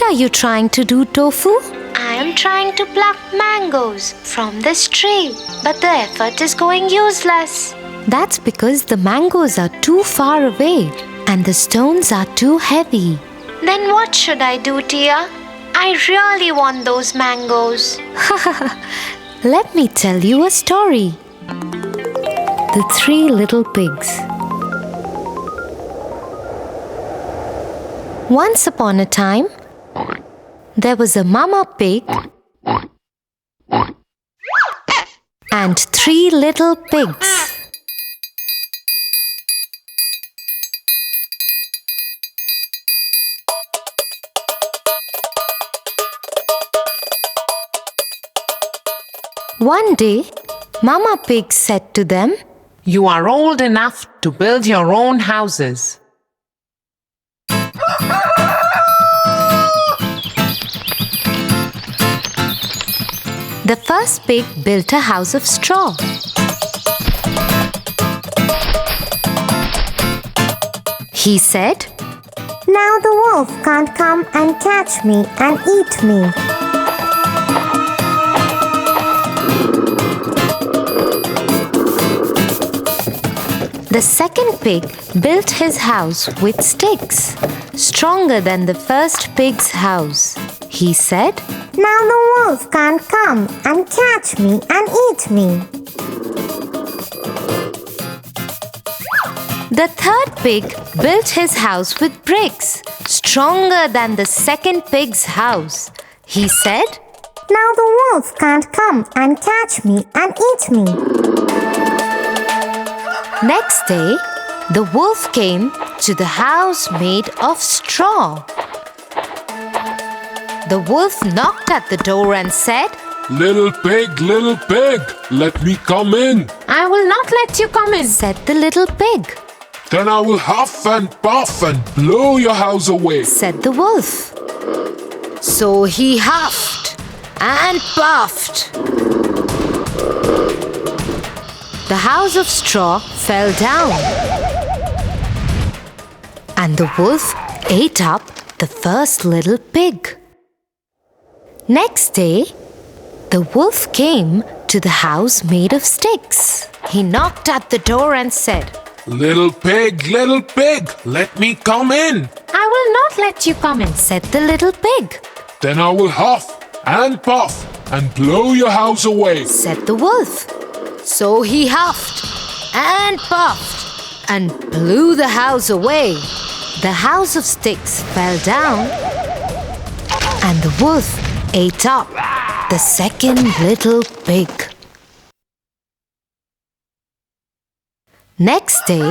are you trying to do, Tofu? I am trying to pluck mangoes from this tree, but the effort is going useless. That's because the mangoes are too far away and the stones are too heavy. Then what should I do, Tia? I really want those mangoes. Let me tell you a story. The Three Little Pigs. Once upon a time, there was a mama pig and 3 little pigs. One day, Mama Pig said to them, "You are old enough to build your own houses." The first pig built a house of straw. He said, "Now the wolf can't come and catch me and eat me." The second pig built his house with sticks, stronger than the first pig's house. He said, "Now the wolf can't come and catch me and eat me." The third pig built his house with bricks, stronger than the second pig's house. He said, "Now the wolf can't come and catch me and eat me." Next day, the wolf came to the house made of straw. The wolf knocked at the door and said, Little pig, let me come in." "I will not let you come in," said the little pig. "Then I will huff and puff and blow your house away," said the wolf. So he huffed and puffed. The house of straw fell down, and the wolf ate up the first little pig. Next day, the wolf came to the house made of sticks. He knocked at the door and said, Little pig, let me come in." "I will not let you come in," said the little pig. "Then I will huff and puff and blow your house away," said the wolf. So he huffed and puffed and blew the house away. The house of sticks fell down, and the wolf ate up the second little pig. Next day,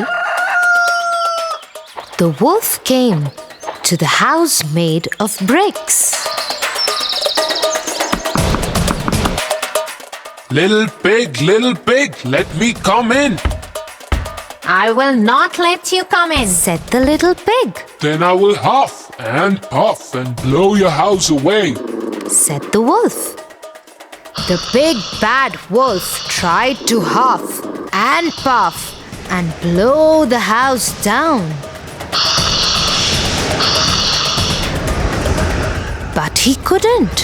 the wolf came to the house made of bricks. Little pig, let me come in." "I will not let you come in," said the little pig. "Then I will huff and puff and blow your house away," said the wolf. The big bad wolf tried to huff and puff and blow the house down. But he couldn't.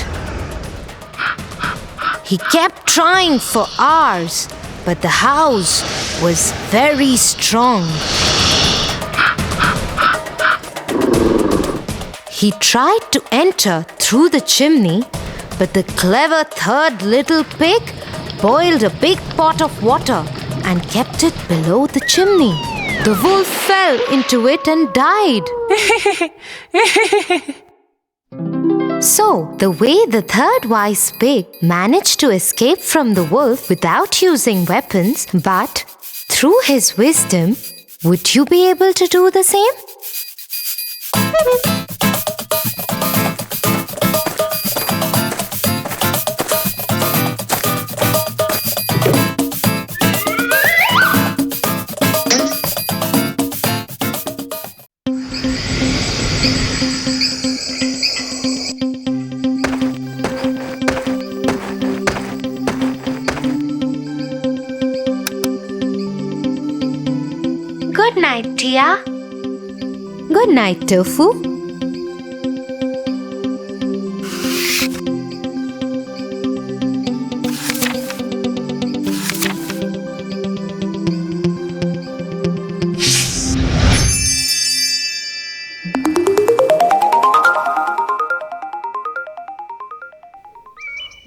He kept trying for hours, but the house was very strong. He tried to enter through the chimney, but the clever third little pig boiled a big pot of water and kept it below the chimney. The wolf fell into it and died. So, the way the third wise pig managed to escape from the wolf without using weapons, but through his wisdom, would you be able to do the same? Good night, Tia. Good night, Tofu.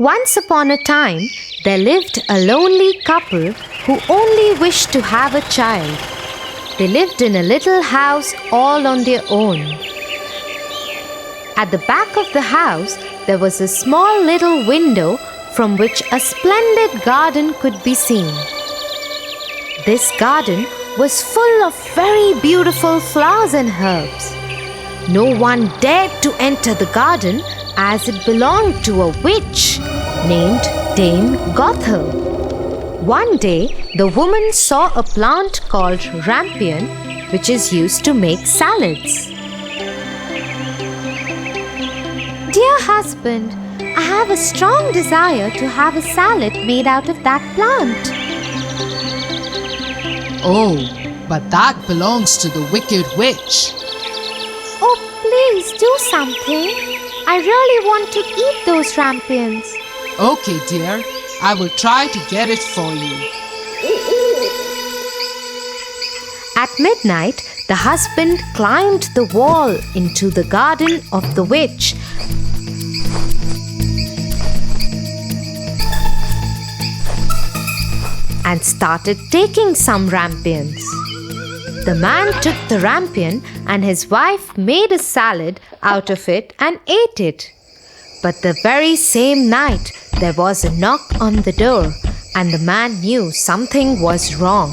Once upon a time, there lived a lonely couple who only wished to have a child. They lived in a little house all on their own. At the back of the house, there was a small little window from which a splendid garden could be seen. This garden was full of very beautiful flowers and herbs. No one dared to enter the garden as it belonged to a witch named Dame Gothel. One day, the woman saw a plant called rampion, which is used to make salads. Dear husband, I have a strong desire to have a salad made out of that plant. Oh, but that belongs to the wicked witch. Oh, please do something. I really want to eat those rampions. Okay, dear, I will try to get it for you. At midnight, the husband climbed the wall into the garden of the witch and started taking some rampions. The man took the rampion and his wife made a salad out of it and ate it. But the very same night, there was a knock on the door and the man knew something was wrong.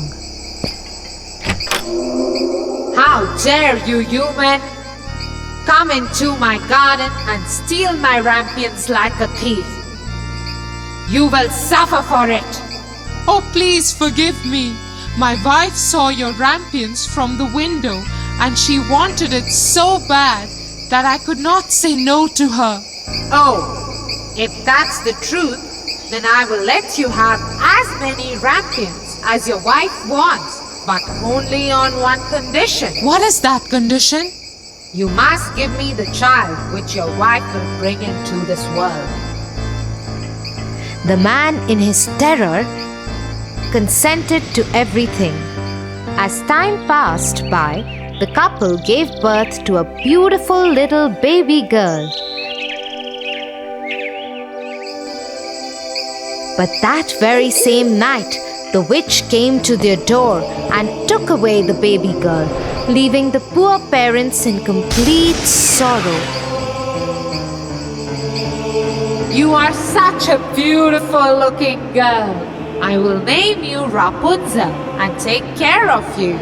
How dare you, human! Come into my garden and steal my rampions like a thief. You will suffer for it. Oh, please forgive me. My wife saw your rampions from the window and she wanted it so bad that I could not say no to her. Oh, if that's the truth, then I will let you have as many rampions as your wife wants, but only on one condition. What is that condition? You must give me the child which your wife will bring into this world. The man, in his terror, consented to everything. As time passed by, the couple gave birth to a beautiful little baby girl. But that very same night, the witch came to their door and took away the baby girl, leaving the poor parents in complete sorrow. You are such a beautiful looking girl. I will name you Rapunzel and take care of you.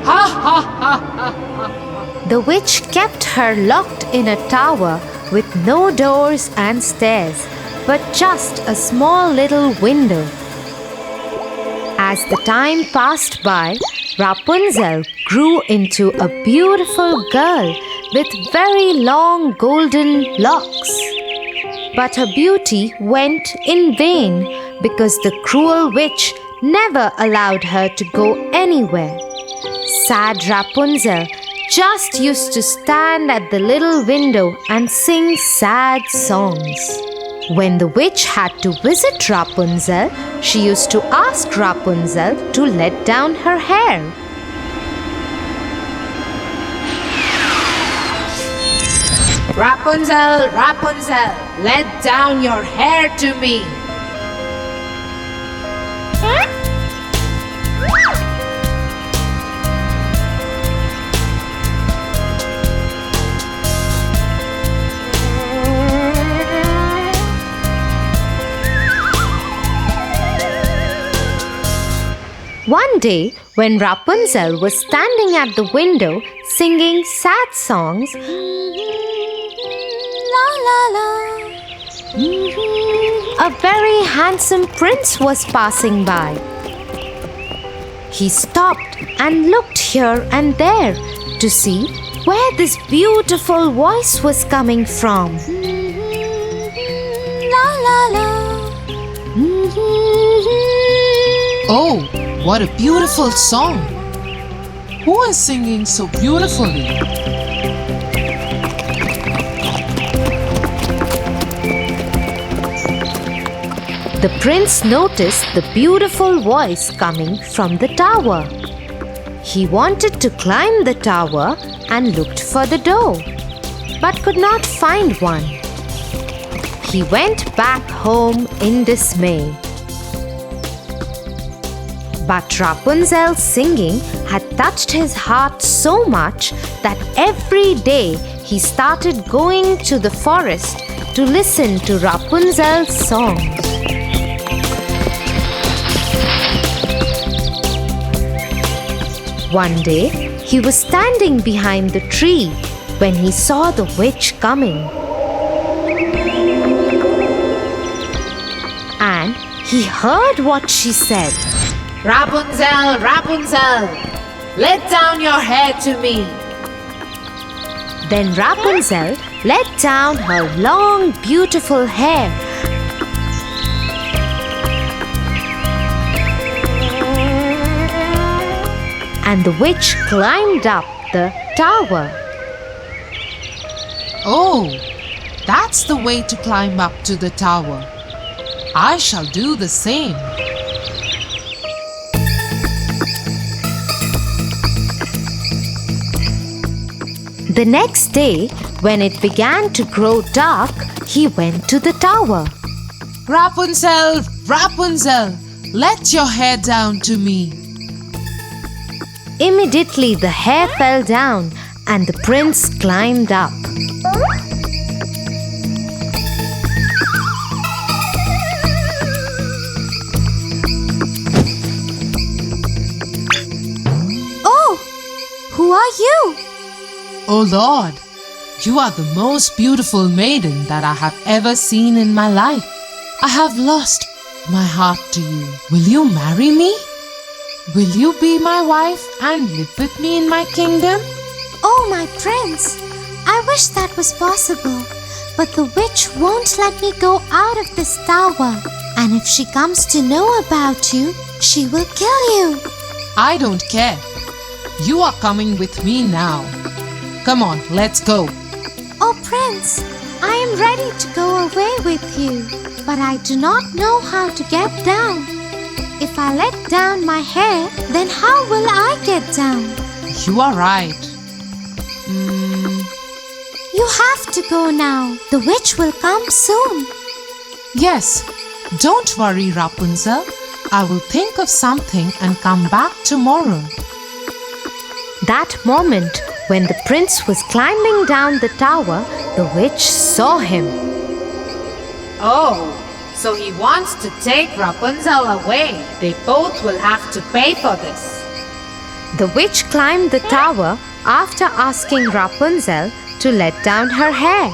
Ha ha ha ha ha. The witch kept her locked in a tower with no doors and stairs, but just a small little window. As the time passed by, Rapunzel grew into a beautiful girl with very long golden locks. But her beauty went in vain because the cruel witch never allowed her to go anywhere. Sad Rapunzel just used to stand at the little window and sing sad songs. When the witch had to visit Rapunzel, she used to ask Rapunzel to let down her hair. Rapunzel, Rapunzel, let down your hair to me. One day, when Rapunzel was standing at the window singing sad songs, a very handsome prince was passing by. He stopped and looked here and there to see where this beautiful voice was coming from. Oh, what a beautiful song! Who is singing so beautifully? The prince noticed the beautiful voice coming from the tower. He wanted to climb the tower and looked for the door, but could not find one. he went back home in dismay. But Rapunzel's singing had touched his heart so much that every day he started going to the forest to listen to Rapunzel's songs. One day, he was standing behind the tree when he saw the witch coming. And he heard what she said. Rapunzel, Rapunzel, let down your hair to me. Then Rapunzel let down her long, beautiful hair. And the witch climbed up the tower. Oh, that's the way to climb up to the tower. I shall do the same. The next day, when it began to grow dark, he went to the tower. Rapunzel, Rapunzel, let your hair down to me. Immediately the hair fell down and the prince climbed up. Oh, who are you? Oh Lord, you are the most beautiful maiden that I have ever seen in my life. I have lost my heart to you. Will you marry me? Will you be my wife and live with me in my kingdom? Oh, my prince, I wish that was possible. But the witch won't let me go out of this tower. And if she comes to know about you, she will kill you. I don't care. You are coming with me now. Come on, let's go. Oh, Prince, I am ready to go away with you, but I do not know how to get down. If I let down my hair, then how will I get down? You are right. You have to go now. The witch will come soon. Yes, don't worry, Rapunzel. I will think of something and come back tomorrow. That moment, when the prince was climbing down the tower, the witch saw him. Oh, so he wants to take Rapunzel away. They both will have to pay for this. The witch climbed the tower after asking Rapunzel to let down her hair.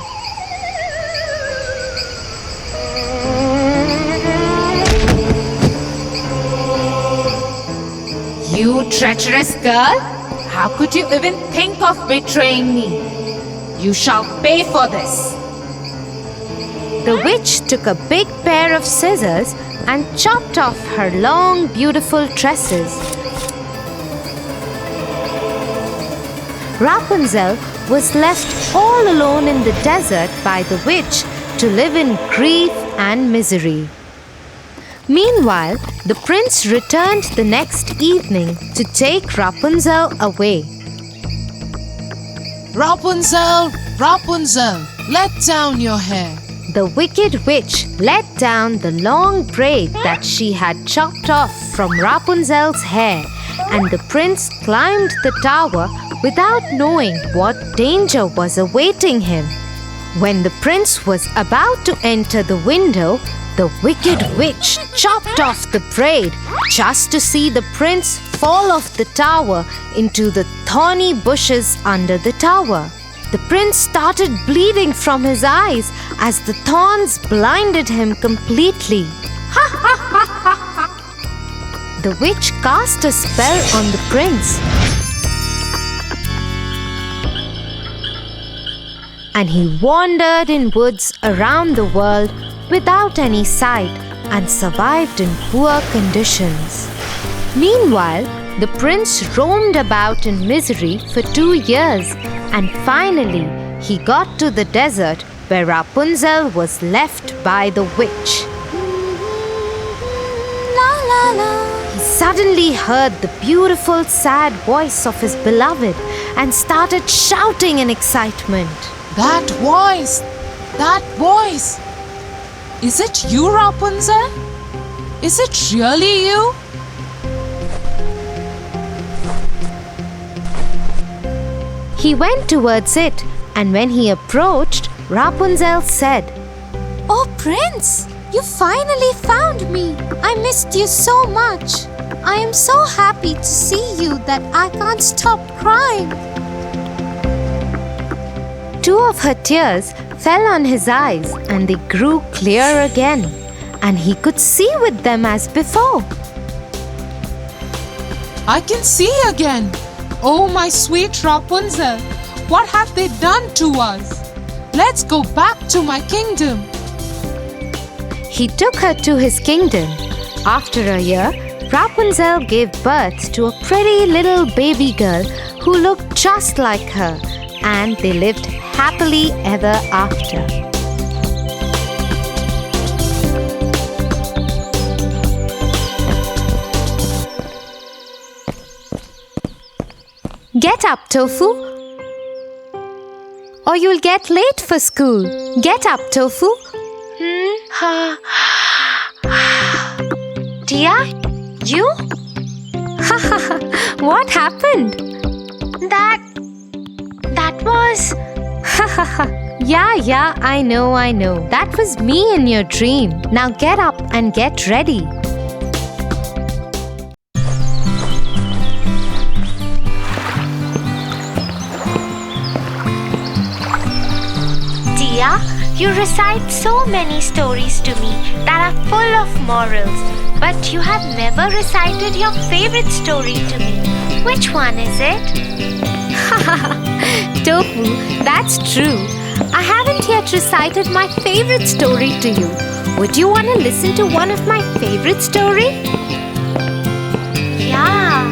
You treacherous girl! How could you even think of betraying me? You shall pay for this. The witch took a big pair of scissors and chopped off her long, beautiful tresses. Rapunzel was left all alone in the desert by the witch to live in grief and misery. Meanwhile, the prince returned the next evening to take Rapunzel away. Rapunzel, Rapunzel, let down your hair. The wicked witch let down the long braid that she had chopped off from Rapunzel's hair, and the prince climbed the tower without knowing what danger was awaiting him. When the prince was about to enter the window, the wicked witch chopped off the braid just to see the prince fall off the tower into the thorny bushes under the tower. The prince started bleeding from his eyes as the thorns blinded him completely. The witch cast a spell on the prince, and he wandered in woods around the world without any sight and survived in poor conditions. Meanwhile, the prince roamed about in misery for 2 years, and finally he got to the desert where Rapunzel was left by the witch. La la la. He suddenly heard the beautiful, sad voice of his beloved and started shouting in excitement. That voice! That voice! Is it you, Rapunzel? Is it really you? He went towards it, and when he approached, Rapunzel said, Oh, Prince, you finally found me. I missed you so much. I am so happy to see you that I can't stop crying. Two of her tears fell on his eyes, and they grew clear again, and he could see with them as before. I can see again. Oh, my sweet Rapunzel, what have they done to us? Let's go back to my kingdom. He took her to his kingdom. After a year, Rapunzel gave birth to a pretty little baby girl who looked just like her, and they lived happily ever after. Get up, Tofu, or you'll get late for school. Get up, Tofu. Tia, you? What happened? That was... Yeah, I know. That was me in your dream. Now get up and get ready. Tia, you recite so many stories to me that are full of morals, but you have never recited your favorite story to me. Which one is it? Tofu, that's true. I haven't yet recited my favorite story to you. Would you want to listen to one of my favorite stories? Yeah.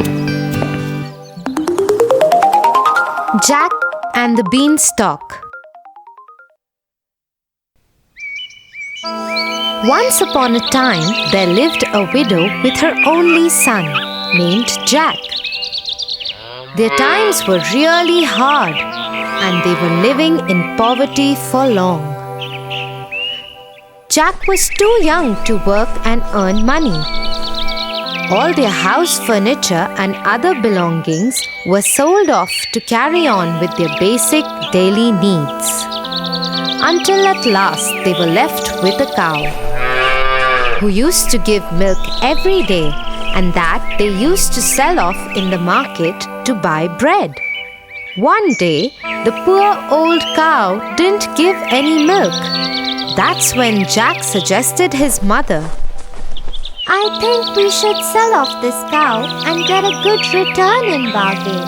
Jack and the Beanstalk. Once upon a time, there lived a widow with her only son, named Jack. Their times were really hard, and they were living in poverty for long. Jack was too young to work and earn money. All their house furniture and other belongings were sold off to carry on with their basic daily needs. Until at last they were left with a cow, who used to give milk every day, and that they used to sell off in the market to buy bread. One day, the poor old cow didn't give any milk. That's when Jack suggested his mother, I think we should sell off this cow and get a good return in bargain.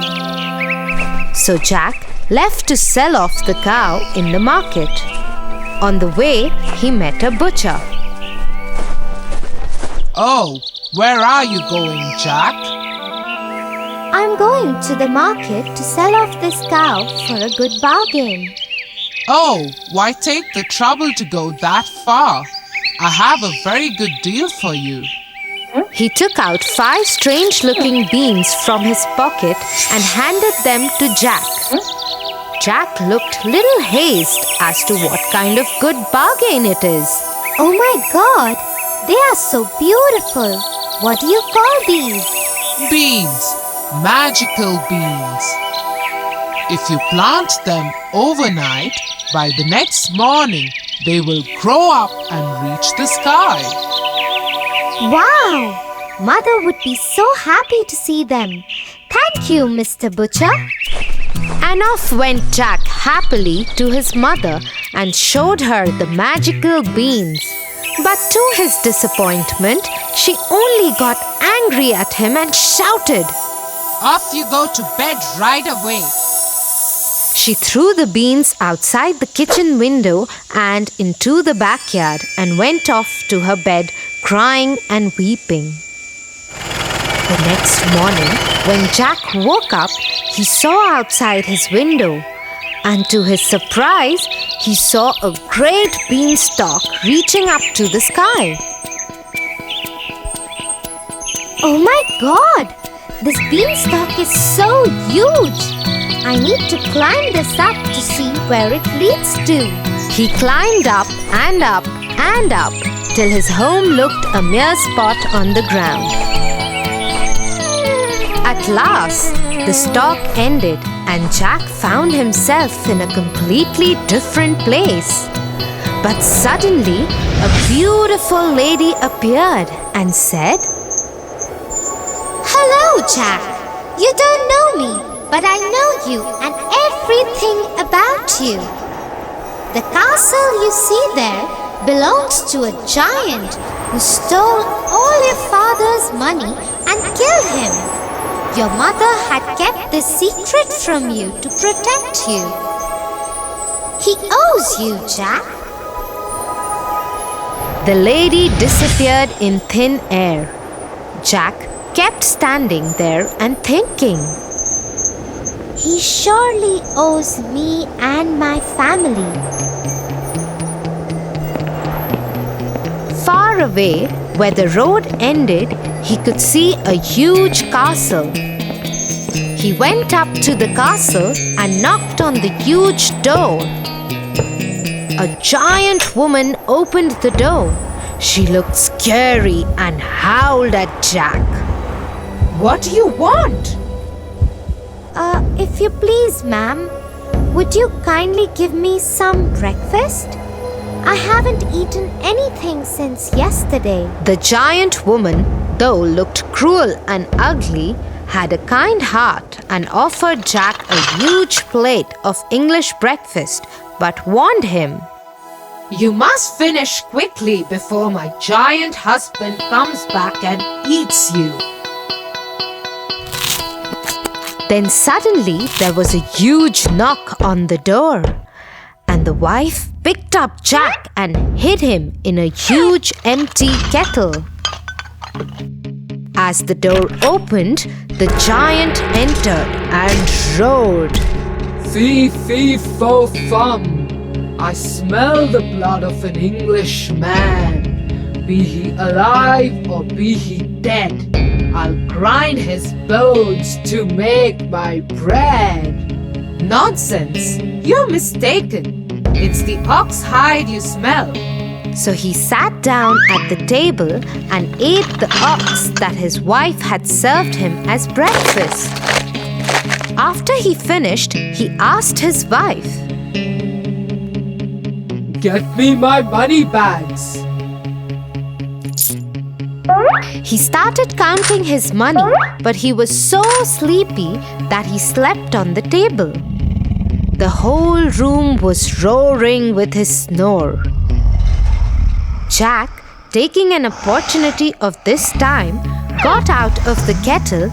So Jack left to sell off the cow in the market. On the way, he met a butcher. Oh, where are you going, Jack? I'm going to the market to sell off this cow for a good bargain. Oh, why take the trouble to go that far? I have a very good deal for you. He took out 5 strange-looking beans from his pocket and handed them to Jack. Jack looked little hazed as to what kind of good bargain it is. Oh my God! They are so beautiful. What do you call these? Beans, magical beans. If you plant them overnight, by the next morning, they will grow up and reach the sky. Wow! Mother would be so happy to see them. Thank you, Mr. Butcher. And off went Jack happily to his mother and showed her the magical beans. But to his disappointment, she only got angry at him and shouted, Off you go to bed right away. She threw the beans outside the kitchen window and into the backyard and went off to her bed, crying and weeping. The next morning, when Jack woke up, he saw outside his window, and to his surprise, he saw a great beanstalk reaching up to the sky. Oh my God! This beanstalk is so huge! I need to climb this up to see where it leads to. He climbed up and up and up till his home looked a mere spot on the ground. At last, the stalk ended and Jack found himself in a completely different place. But suddenly, a beautiful lady appeared and said, Hello, Jack. You don't know me, but I know you and everything about you. The castle you see there belongs to a giant who stole all your father's money and killed him. Your mother had kept this secret from you to protect you. He owes you, Jack. The lady disappeared in thin air. Jack kept standing there and thinking, He surely owes me and my family. Far away, where the road ended, he could see a huge castle. He went up to the castle and knocked on the huge door. A giant woman opened the door. She looked scary and howled at Jack. What do you want? If you please, ma'am, would you kindly give me some breakfast? I haven't eaten anything since yesterday. The giant woman, though looked cruel and ugly, had a kind heart and offered Jack a huge plate of English breakfast, but warned him, You must finish quickly before my giant husband comes back and eats you. Then suddenly there was a huge knock on the door, and the wife picked up Jack and hid him in a huge empty kettle. As the door opened, the giant entered and roared, Fee, fee, fo, fum. I smell the blood of an Englishman. Be he alive or be he dead, I'll grind his bones to make my bread. Nonsense! You're mistaken. It's the ox hide you smell. So he sat down at the table and ate the ox that his wife had served him as breakfast. After he finished, he asked his wife, Get me my money bags. He started counting his money, but he was so sleepy that he slept on the table. The whole room was roaring with his snore. Jack, taking an opportunity of this time, got out of the kettle,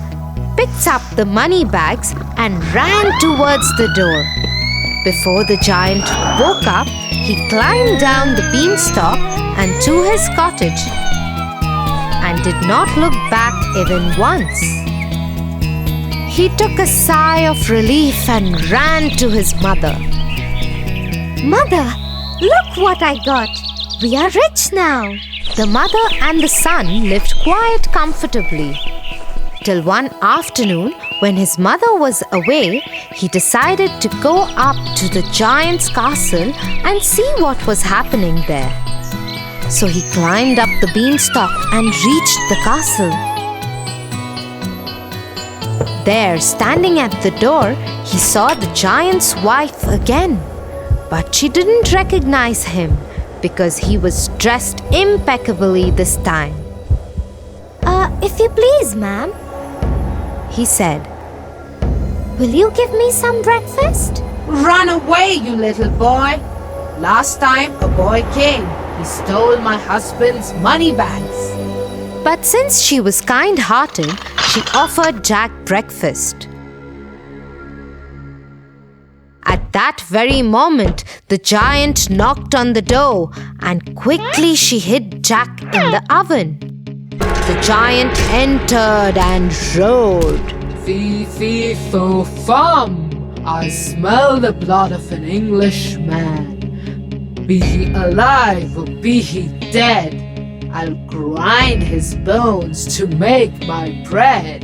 picked up the money bags and ran towards the door. Before the giant woke up, he climbed down the beanstalk and to his cottage and did not look back even once. He took a sigh of relief and ran to his mother. Mother, look what I got. We are rich now. The mother and the son lived quite comfortably. Till one afternoon, when his mother was away, he decided to go up to the giant's castle and see what was happening there. So he climbed up the beanstalk and reached the castle. There, standing at the door, he saw the giant's wife again. But she didn't recognize him because he was dressed impeccably this time. If you please, ma'am, He said, will you give me some breakfast? Run away, you little boy. Last time a boy came, he stole my husband's money bags. But since she was kind-hearted, she offered Jack breakfast. At that very moment, the giant knocked on the door and quickly she hid Jack in the oven. The giant entered and roared, Fee, fee, fo, fum. I smell the blood of an Englishman. Be he alive or be he dead, I'll grind his bones to make my bread.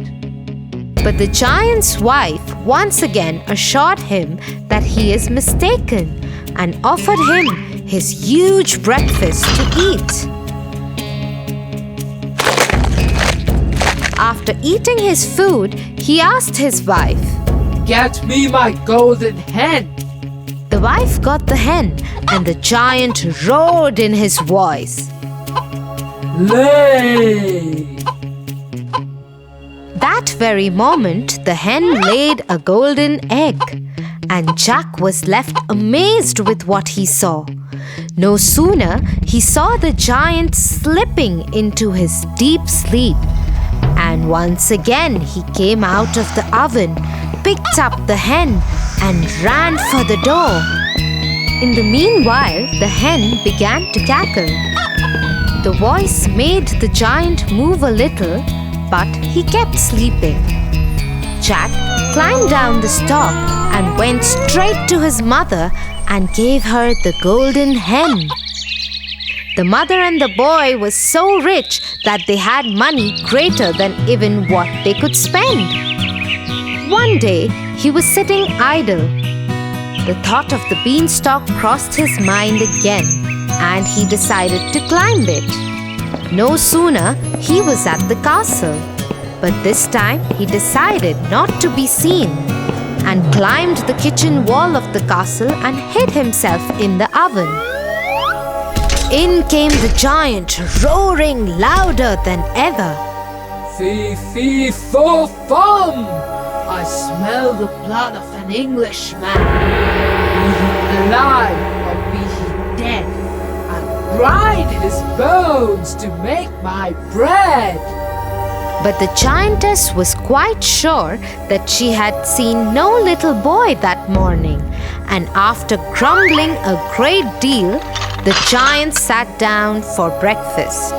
But the giant's wife once again assured him that he is mistaken and offered him his huge breakfast to eat. After eating his food, he asked his wife, Get me my golden hen. The wife got the hen, and the giant roared in his voice, Lay. That very moment, the hen laid a golden egg, and Jack was left amazed with what he saw. No sooner he saw the giant slipping into his deep sleep, and once again he came out of the oven, picked up the hen, and ran for the door. In the meanwhile, the hen began to cackle. The voice made the giant move a little, but he kept sleeping. Jack climbed down the stalk and went straight to his mother and gave her the golden hen. The mother and the boy were so rich that they had money greater than even what they could spend. One day, he was sitting idle. The thought of the beanstalk crossed his mind again, and he decided to climb it. No sooner he was at the castle, but this time he decided not to be seen and climbed the kitchen wall of the castle and hid himself in the oven. In came the giant, roaring louder than ever. Fee, fee, fo, fum. I smell the blood of an Englishman. Be he alive or be he dead, I'll grind his bones to make my bread. But the giantess was quite sure that she had seen no little boy that morning, and after grumbling a great deal, the giant sat down for breakfast.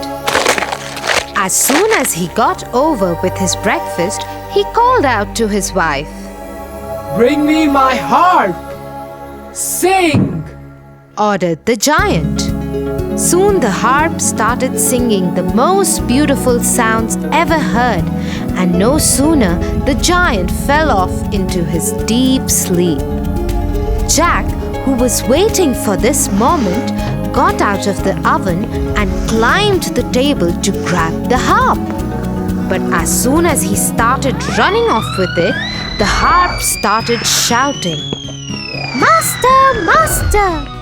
As soon as he got over with his breakfast, he called out to his wife, Bring me my harp. Sing, ordered the giant. Soon the harp started singing the most beautiful sounds ever heard, and no sooner the giant fell off into his deep sleep. Jack, who was waiting for this moment, got out of the oven and climbed the table to grab the harp. But as soon as he started running off with it, the harp started shouting, Master! Master!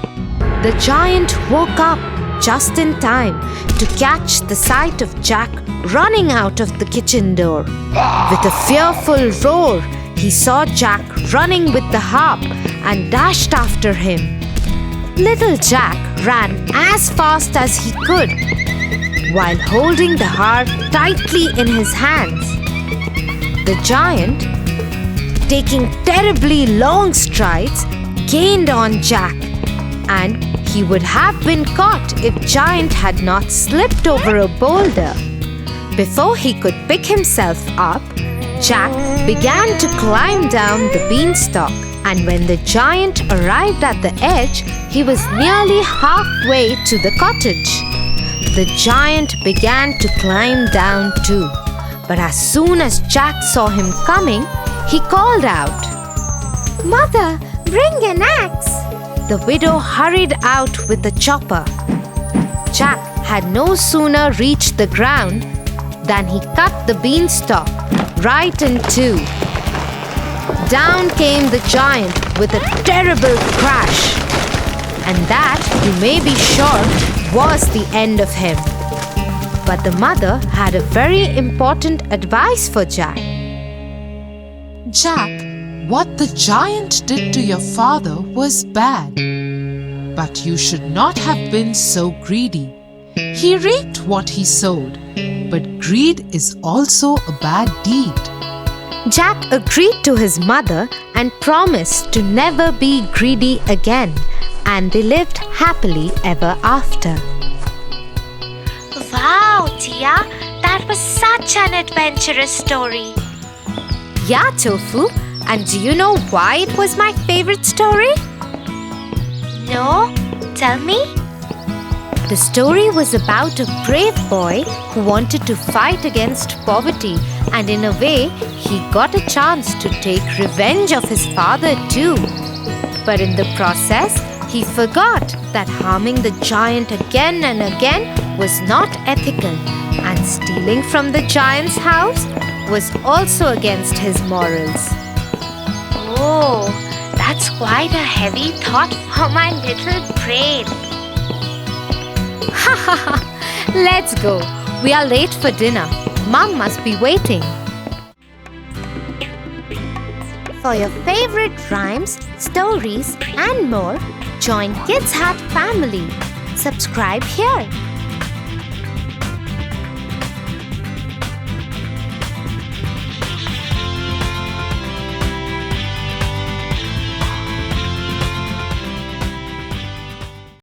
The giant woke up just in time to catch the sight of Jack running out of the kitchen door. With a fearful roar, he saw Jack running with the harp and dashed after him. Little Jack ran as fast as he could, while holding the harp tightly in his hands. The giant, taking terribly long strides, gained on Jack, and he would have been caught if Giant had not slipped over a boulder. Before he could pick himself up, Jack began to climb down the beanstalk, and when the giant arrived at the edge, he was nearly halfway to the cottage. The giant began to climb down too, but as soon as Jack saw him coming, he called out, Mother, bring an axe. The widow hurried out with a chopper. Jack had no sooner reached the ground than he cut the beanstalk right in two. Down came the giant with a terrible crash, and that, you may be sure, was the end of him. But the mother had a very important advice for Jack. Jack, what the giant did to your father was bad, but you should not have been so greedy. He reaped what he sowed, but greed is also a bad deed. Jack agreed to his mother and promised to never be greedy again, and they lived happily ever after. Wow, Tia, that was such an adventurous story. Yeah, Tofu, and do you know why it was my favorite story? No? Tell me. The story was about a brave boy who wanted to fight against poverty, and in a way, he got a chance to take revenge of his father too. But in the process, He forgot that harming the giant again and again was not ethical, and stealing from the giant's house was also against his morals. Oh, that's quite a heavy thought for my little brain. Ha ha ha! Let's go. We are late for dinner. Mom must be waiting. For your favorite rhymes, stories, and more, join Kids Hat family. Subscribe here.